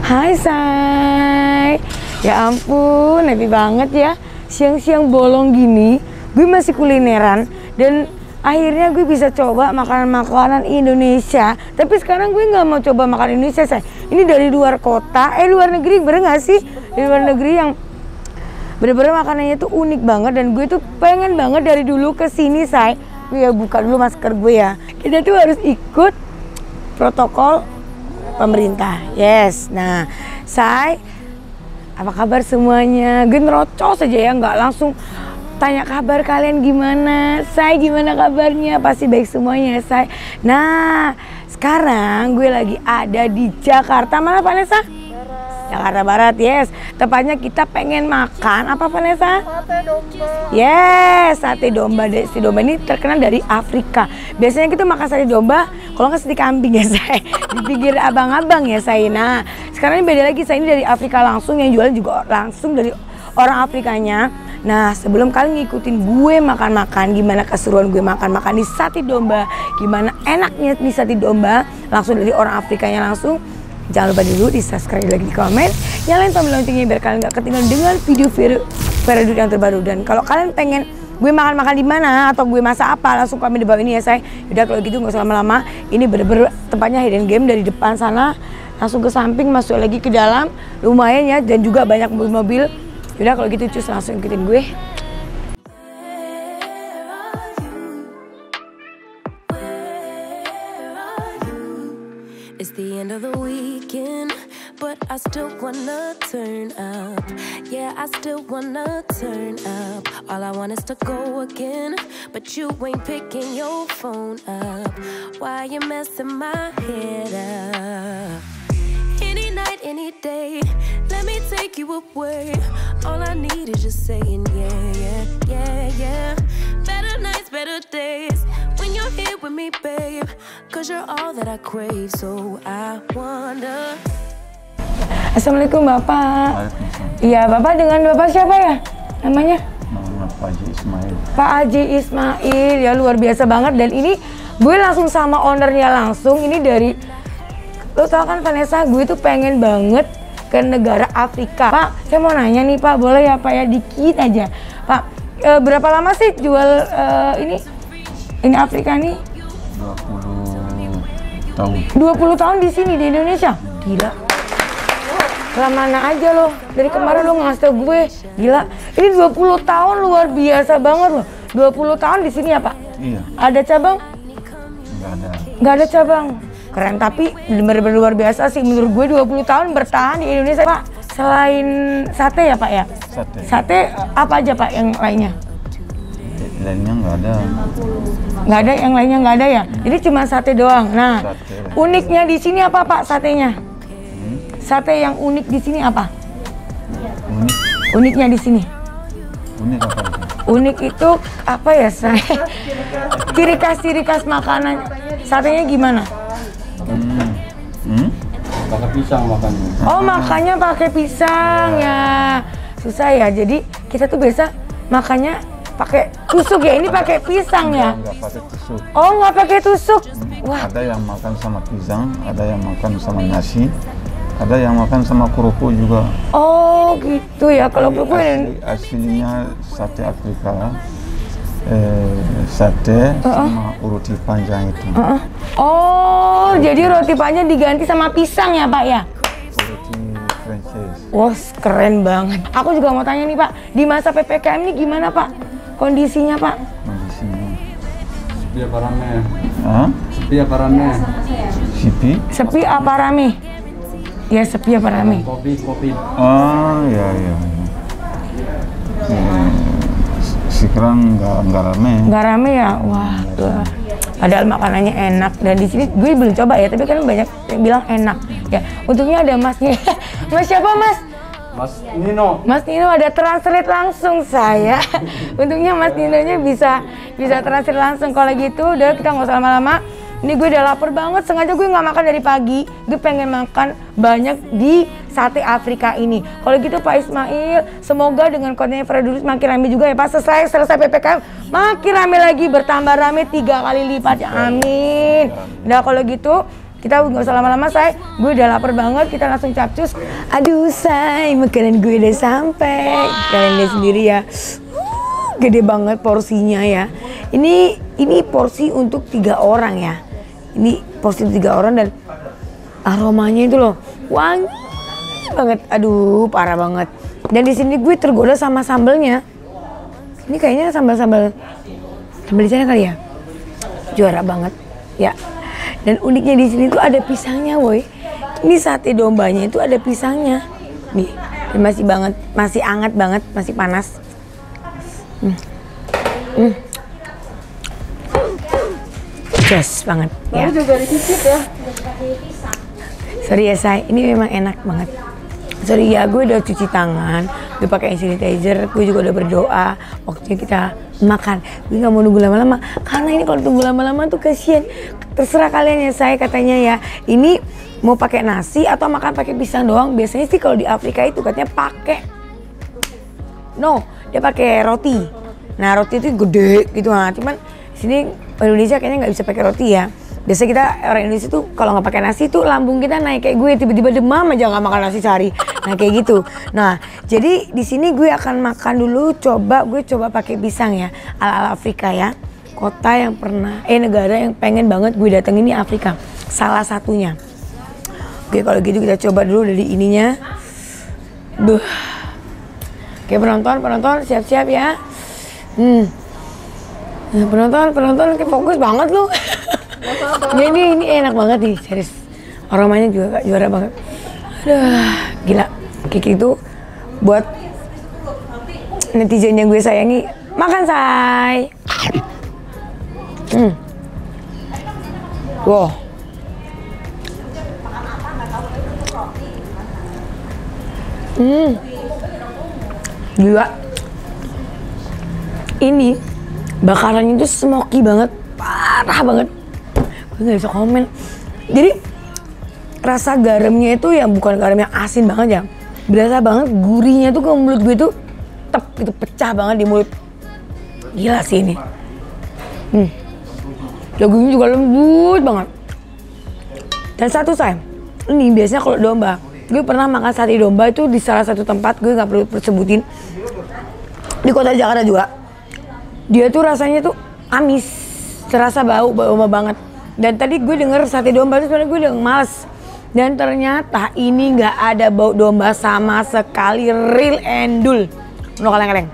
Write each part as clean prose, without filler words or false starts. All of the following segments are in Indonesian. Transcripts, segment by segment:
Hai Say. Ya ampun, happy banget ya. Siang-siang bolong gini, gue masih kulineran. Dan akhirnya gue bisa coba makanan-makanan Indonesia. Tapi sekarang gue nggak mau coba makan Indonesia, Say. Ini dari luar kota, luar negeri, bener nggak sih? Dari luar negeri yang bener-bener makanannya tuh unik banget. Dan gue tuh pengen banget dari dulu ke sini, Say. Gue ya buka dulu masker gue ya. Kita tuh harus ikut protokol pemerintah. Yes. Nah, Say, apa kabar semuanya? Gue nerocos aja ya, nggak langsung tanya kabar kalian gimana. Say, gimana kabarnya? Pasti baik semuanya, Say. Nah, sekarang gue lagi ada di Jakarta. Mana Vanessa? Jakarta Barat, yes. Tepatnya kita pengen makan apa Vanessa? Sate domba. Yes, sate domba. Sate domba ini terkenal dari Afrika. Biasanya kita makan sate domba, kalau nggak sate kambing ya, Say. Di pinggir abang-abang ya, Say. Nah, sekarang ini beda lagi, Say. Ini dari Afrika langsung, yang jualan juga langsung dari orang Afrikanya. Nah, sebelum kalian ngikutin gue makan-makan, gimana keseruan gue makan-makan di sate domba, gimana enaknya di sate domba, langsung dari orang Afrikanya langsung. Jangan lupa dulu di subscribe, lagi di komen, nyalain tombol loncengnya biar kalian gak ketinggalan dengan video Veredut yang terbaru. Dan kalau kalian pengen gue makan-makan di mana atau gue masak apa, langsung komen di bawah ini ya, Say. Udah kalau gitu gak usah lama-lama. Ini bener-bener tempatnya hidden game, dari depan sana langsung ke samping, masuk lagi ke dalam, lumayan ya, dan juga banyak mobil-mobil. Udah kalau gitu cus, langsung ikutin gue. It's the end of the weekend, but I still wanna turn up. Yeah, I still wanna turn up. All I want is to go again, but you ain't picking your phone up. Why you messing my head up? Any night, any day, let me take you away. All I need is just saying yeah, yeah, yeah, yeah. Better nights, better days, when you're here with me, babe. Cause you're all that I crave, so I wonder. Assalamualaikum Bapak. Iya, Bapak dengan Bapak siapa ya namanya? Nama Pak Haji Ismail. Pak Haji Ismail, ya luar biasa banget. Dan ini gue langsung sama ownernya langsung. Ini dari, lo tau kan Vanessa, gue tuh pengen banget ke negara Afrika. Pak, saya mau nanya nih Pak, boleh ya Pak ya, dikit aja. Pak, berapa lama sih jual ini Afrika nih? 20 tahun. 20 tahun di sini di Indonesia? Gila. Lamana aja loh. Dari kemarin lo ngasih tau gue. Gila. Ini 20 tahun luar biasa banget loh. 20 tahun di sini ya Pak? Iya. Ada cabang? Nggak ada. Nggak ada cabang. Keren, tapi bener-bener luar biasa sih. Menurut gue 20 tahun bertahan di Indonesia Pak. Selain sate ya Pak ya? Sate. Sate apa aja Pak yang lainnya? Lainnya nggak ada. Nggak ada, yang lainnya nggak ada ya? Jadi cuma sate doang. Nah, Sate. uniknya di sini apa Pak satenya? Sate yang unik di sini apa? Unik. Uniknya di sini? Unik apa itu? Unik itu apa ya, Say? Ciri khas makanan satenya gimana? Pakai pisang makannya. Oh, makannya pakai pisang ya. Susah ya. Jadi kita tuh biasa makannya pakai tusuk ya. Ini pakai pisang ya. Nggak pakai tusuk. Oh, nggak pakai tusuk. Wah. Ada yang makan sama pisang, ada yang makan sama nasi, ada yang makan sama kerupuk juga. Oh, gitu ya. Kalau kerupuk ini Aslinya sate Afrika. Sate sama roti panjang itu. Oh, jadi roti panjang diganti sama pisang ya Pak ya? Roti Prancis. Wah, keren banget. Aku juga mau tanya nih Pak, di masa PPKM ini gimana Pak kondisinya Pak? Kondisinya. Sepi apa rame? Hah? Sepi apa rame? Sipi? Sepi apa rame? Ya sepi apa rame? Kopi. Oh, ya. Sekarang nggak rame. Nggak rame ya? Wah, padahal makanannya enak. Dan di sini gue belum coba ya, tapi kan banyak yang bilang enak. Ya, untungnya ada Masnya. Mas siapa Mas? Mas Nino. Mas Nino ada translate langsung saya. Untungnya Mas Ninonya bisa translate langsung. Kalau gitu udah, kita nggak usah lama-lama. Ini gue udah lapar banget, sengaja gue nggak makan dari pagi. Gue pengen makan banyak di sate Afrika ini. Kalau gitu Pak Ismail, semoga dengan kontennya Veredut makin rame juga ya Pak. Selesai PPKM, makin rame lagi, bertambah rame 3 kali lipat ya, amin. Nah kalau gitu kita nggak usah lama-lama say. Gue udah lapar banget, kita langsung capcus. Aduh say, makanan gue udah sampai. Kalian lihat sendiri ya. Gede banget porsinya ya. Ini porsi untuk 3 orang ya. Ini porsi 3 orang dan aromanya itu loh wangi banget. Aduh, parah banget. Dan di sini gue tergoda sama sambelnya. Ini kayaknya sambal di sana kali ya. Juara banget ya. Dan uniknya di sini tuh ada pisangnya, woi. Ini sate dombanya itu ada pisangnya. Nih, masih hangat banget, masih panas. Jos banget ya. Juga dicicip ya. Sorry ya say, ini memang enak banget. Sorry ya, gue udah cuci tangan, gue pakai hand sanitizer, gue juga udah berdoa. Waktunya kita makan. Gue nggak mau nunggu lama-lama, karena ini kalau tunggu lama-lama tuh kasihan. Terserah kalian ya saya katanya ya. Ini mau pakai nasi atau makan pakai pisang doang. Biasanya sih kalau di Afrika itu katanya pakai. No, dia pakai roti. Nah roti itu gede gitu, cuman sini Indonesia kayaknya nggak bisa pakai roti ya. Biasa kita orang Indonesia tuh kalau nggak pakai nasi tuh lambung kita naik kayak gue, tiba-tiba demam aja nggak makan nasi sehari. Nah kayak gitu. Nah jadi di sini gue akan makan dulu, gue coba pakai pisang ya ala Afrika ya. Kota yang negara yang pengen banget gue datengin ini Afrika, salah satunya. Oke kalau gitu kita coba dulu dari ininya. Duh. Oke penonton siap-siap ya. Nah, penonton kayak fokus banget lu. Ya, ini enak banget nih, serius. Aromanya juga juara banget. Aduh, gila. Kayak gitu buat netizen yang gue sayangi, makan say. Wow. Gila. Ini bakarannya itu smoky banget, parah banget. Gue nggak bisa komen. Jadi rasa garamnya itu yang bukan garam yang asin banget ya, berasa banget gurihnya tuh ke mulut gue tuh tep gitu, pecah banget di mulut. Gila sih ini. Dagingnya juga lembut banget. Dan satu say, ini biasanya kalau domba, gue pernah makan sate domba itu di salah satu tempat, gue nggak perlu sebutin, di kota Jakarta juga. Dia tuh rasanya tuh amis, terasa bau banget. Dan tadi gue denger sate domba itu sebenarnya gue udah males. Dan ternyata ini nggak ada bau domba sama sekali, real endul. Udah kaleng-kaleng.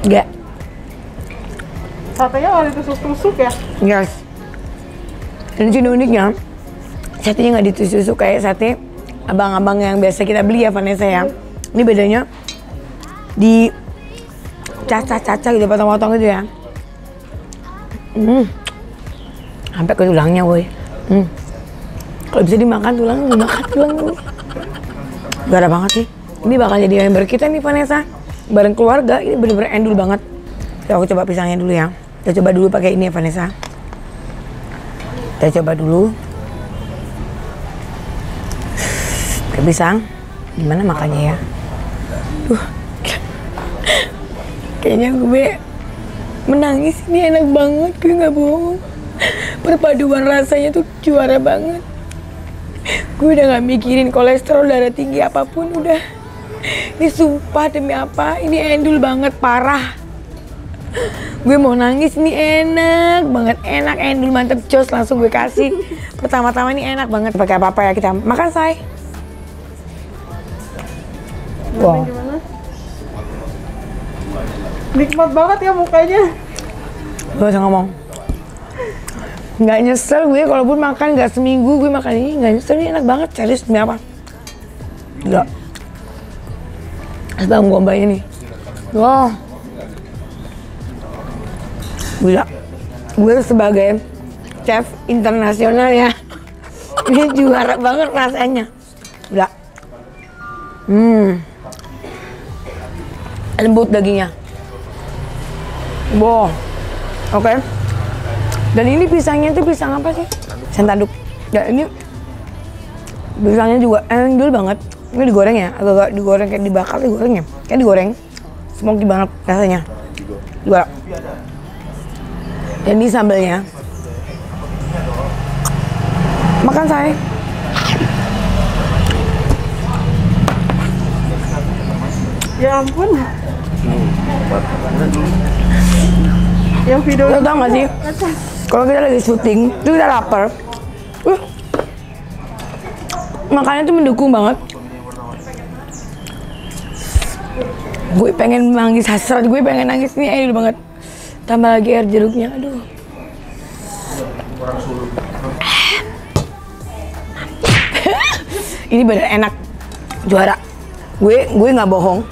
Enggak. Satenya malah ditusuk-tusuk ya? Yes. Dan sini uniknya, satenya nggak ditusuk-tusuk kayak sate abang-abang yang biasa kita beli ya Vanessa ya. Ini bedanya di cacah-cacah gitu, potong-potong gitu ya. Sampai ke tulangnya woi. Kalau bisa dimakan tulangnya, dimakan tulangnya. Gara banget sih. Ini bakal jadi member kita nih Vanessa. Bareng keluarga, ini bener-bener endul banget. Ya, aku coba pisangnya dulu ya. Kita coba dulu pakai ini ya Vanessa. Kita coba dulu. Pakai pisang. Gimana makannya ya? Kayaknya gue menangis, ini enak banget, gue nggak bohong. Perpaduan rasanya tuh juara banget. Gue udah nggak mikirin kolesterol, darah tinggi apapun udah. Ini sumpah demi apa, ini endul banget parah. Gue mau nangis, ini enak banget, enak endul mantep jos, langsung gue kasih. Pertama-tama ini enak banget, pakai apa-apa ya kita makan say. Wow. Nikmat banget ya mukanya. Gak usah ngomong. Nggak nyesel gue kalaupun makan, nggak seminggu gue makan ini nggak nyesel, ini enak banget, serius demi apa? Gila. Asbang gombanya nih. Wah. Gila. Gue sebagai chef internasional ya, ini juara banget rasanya. Gila. Lembut dagingnya. Wow. Oke. Dan ini pisangnya itu pisang apa sih? Pisang tanduk. Ya ini pisangnya juga endul banget. Ini digoreng ya, agak digoreng kayak dibakar, digoreng ya. Kayak digoreng. Smoky banget rasanya. Juga. Dan ini sambalnya Makan say. Ya ampun. Yang video Lo tau gak sih? Kalau kita lagi syuting, itu kita lapar. Makannya tuh mendukung banget. Gue pengen nangis, hasrat gue pengen nangis nih, enak banget. Tambah lagi air jeruknya, aduh. Ini bener enak, juara. Gue nggak bohong.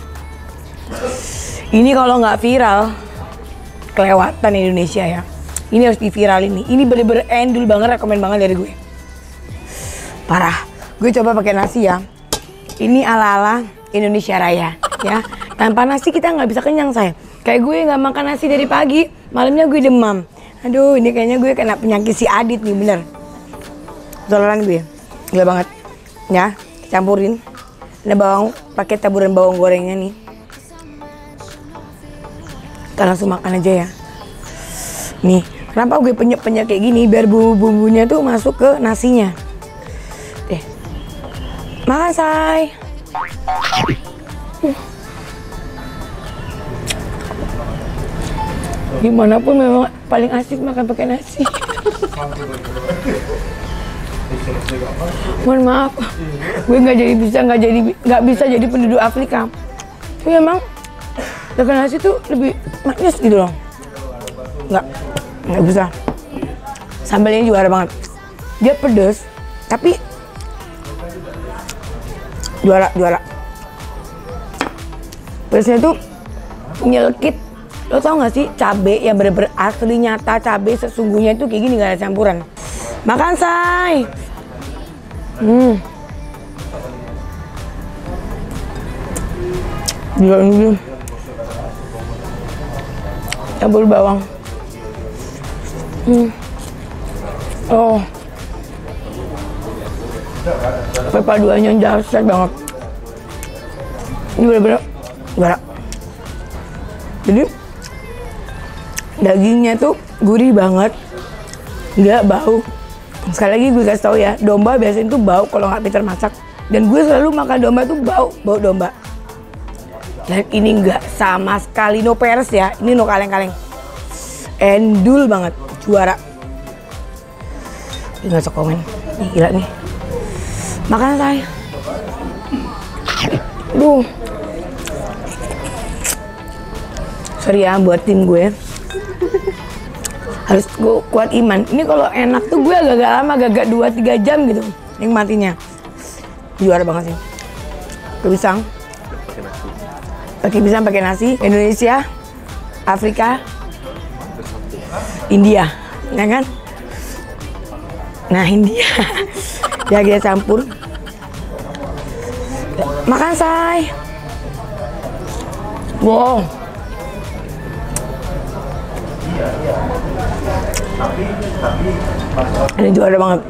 Ini kalau nggak viral, kelewatan Indonesia ya. Ini harus diviralin nih. Ini bener-bener endul banget, rekomen banget dari gue. Parah. Gue coba pakai nasi ya. Ini ala-ala Indonesia Raya ya. Tanpa nasi kita nggak bisa kenyang saya. Kayak gue nggak makan nasi dari pagi, malamnya gue demam. Aduh, ini kayaknya gue kena penyakit si Adit nih, bener. Toleran gue, gila banget. Ya, campurin. Ada bawang, pakai taburan bawang gorengnya nih. Kita langsung makan aja ya. Nih, kenapa gue penyek-penyek kayak gini? Biar bumbu-bumbunya tuh masuk ke nasinya. Deh, makan say. Gimana pun memang paling asik makan pakai nasi. Mohon maaf, gue nggak bisa jadi penduduk Afrika. Tapi memang makan nasi tuh lebih manis gitu loh. Nggak bisa. Sambalnya juara banget. Dia pedes, tapi juara. Pedesnya tuh nyelkit. Lo tau gak sih cabe yang bener-bener asli nyata, cabe sesungguhnya itu kayak gini, gak ada campuran. Makan say. Gila ini. Campur bawang. Oh. Perpaduannya dahsyat banget. Ini bener-bener juara. Jadi dagingnya tuh gurih banget, nggak bau. Sekali lagi gue kasih tau ya, domba biasanya tuh bau kalau nggak pintar masak. Dan gue selalu makan domba tuh bau domba. Dan ini nggak sama sekali, no peres ya, ini no kaleng-kaleng. Endul banget, juara. Ini nggak komen, nih gila nih. Makan saya. Duh. Sorry ya buat tim gue. Harus gue kuat iman. Ini kalau enak tuh gue agak lama, agak 2-3 jam gitu nikmatinya. Juara banget sih. Pakai pisang, pakai nasi. Indonesia, Afrika, India, ya kan? Nah India. Ya kita campur. Makan say. Wow. Ini juara banget.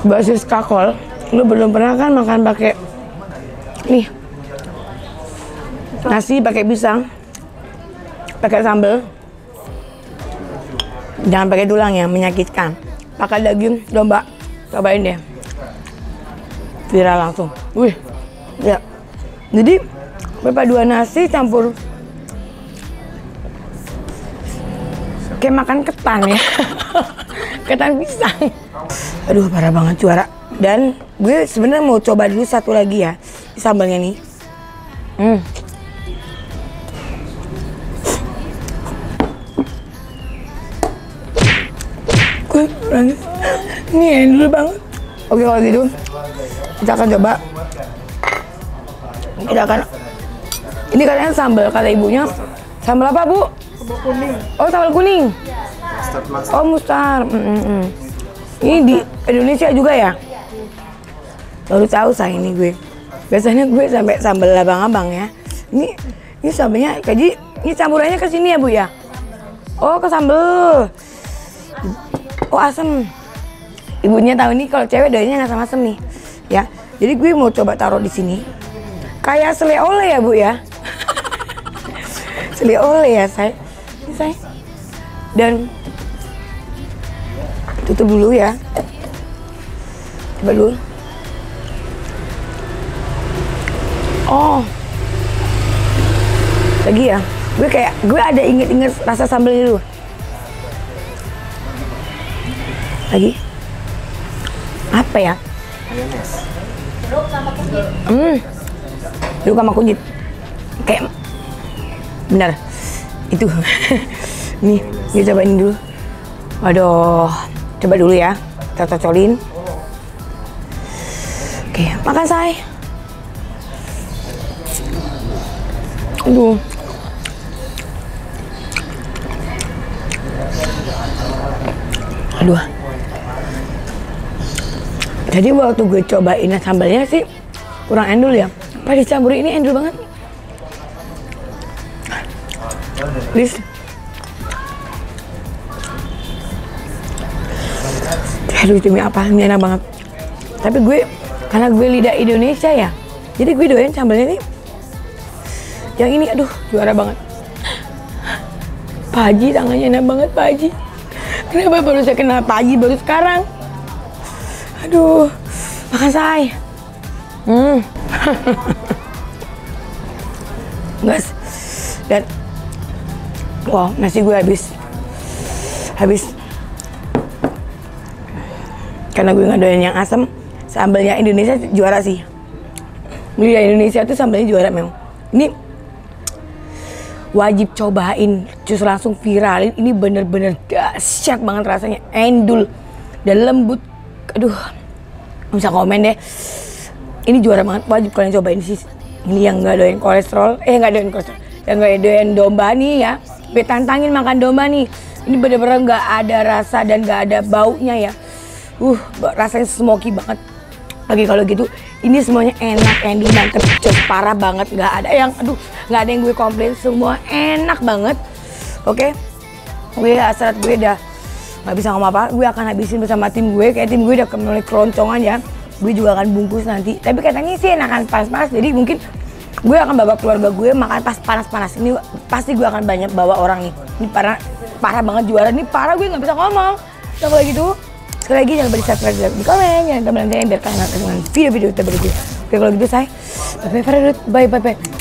Basis kakol. Lu belum pernah kan makan pakai nih nasi pakai pisang, pakai sambal. Jangan pakai tulang ya, menyakitkan. Pakai daging domba. Cobain deh. Viral langsung. Wih. Ya. Jadi perpaduan nasi campur kayak makan ketan ya. Ketan pisang. Aduh parah banget, juara. Dan gue sebenarnya mau coba dulu satu lagi ya, sambalnya nih. Gue nangis. Ini endul banget. Oke kalau gitu kita akan coba. Ini katanya sambal, kata ibunya. Sambal apa bu? sambal kuning. Oh sambal kuning. Oh mustar. Ini di Indonesia juga ya? Baru tahu saya ini gue. Biasanya gue sampai sambal abang-abang ya. Ini sambalnya kaji. Ini campurannya ke sini ya bu ya? Oh ke sambal. Oh asem. Ibunya tahu nih kalau cewek doanya nggak sama asem nih. Ya. Jadi gue mau coba taruh di sini. Kayak sele ole ya bu ya? Sele ole ya say. Dan tutup dulu ya. Coba dulu. Oh. Lagi ya. Gue ada inget rasa sambalnya dulu. Lagi. Apa ya? Jeruk sama kunyit. Jeruk sama kunyit. Kayak benar. Itu. Nih, kita cobain dulu. Waduh, coba dulu ya. Kita cocolin. Oke, makan say. Aduh. Aduh. Jadi waktu gue cobain sambalnya sih kurang endul ya. Pas dicampurin ini endul banget. Please. Aduh, demi apa? Ini enak banget. Tapi gue, karena gue lidah Indonesia ya, jadi gue doain sambalnya nih. Yang ini, aduh, juara banget. Pak Haji, tangannya enak banget Pak Haji. Kenapa baru saya kenal Pak Haji baru sekarang? Aduh, makan say. Gas. Dan, wow, nasi gue habis. Karena gue nggak doyan yang asam, sambalnya Indonesia juara sih. Lidah Indonesia tuh sambalnya juara memang. Ini wajib cobain, terus langsung viralin. Ini bener-bener dahsyat banget rasanya, endul dan lembut. Aduh, bisa komen deh. Ini juara banget, wajib kalian cobain sih. Ini yang nggak doyan kolesterol, yang nggak doyan domba nih ya. Gue tantangin makan domba nih. Ini bener-bener nggak ada rasa dan nggak ada baunya ya. Rasanya smoky banget. Lagi kalau gitu, ini semuanya enak, endul, mantep, parah banget. Nggak ada yang gue komplain, semua enak banget. Oke, gue hasrat gue udah nggak bisa ngomong apa. Gue akan habisin bersama tim gue, kayak tim gue udah mulai keroncongan ya. Gue juga akan bungkus nanti. Tapi katanya sih enakan panas-panas, jadi mungkin gue akan bawa keluarga gue makan pas panas-panas. Ini pasti gue akan banyak bawa orang nih. Ini parah banget juara. Ini parah, gue nggak bisa ngomong. Nah, kalau gitu, sekali lagi jangan lupa di subscribe, di komen, jangan lupa biar kalian nonton video-video terbaru gue. Oke, kalau gitu saya bye.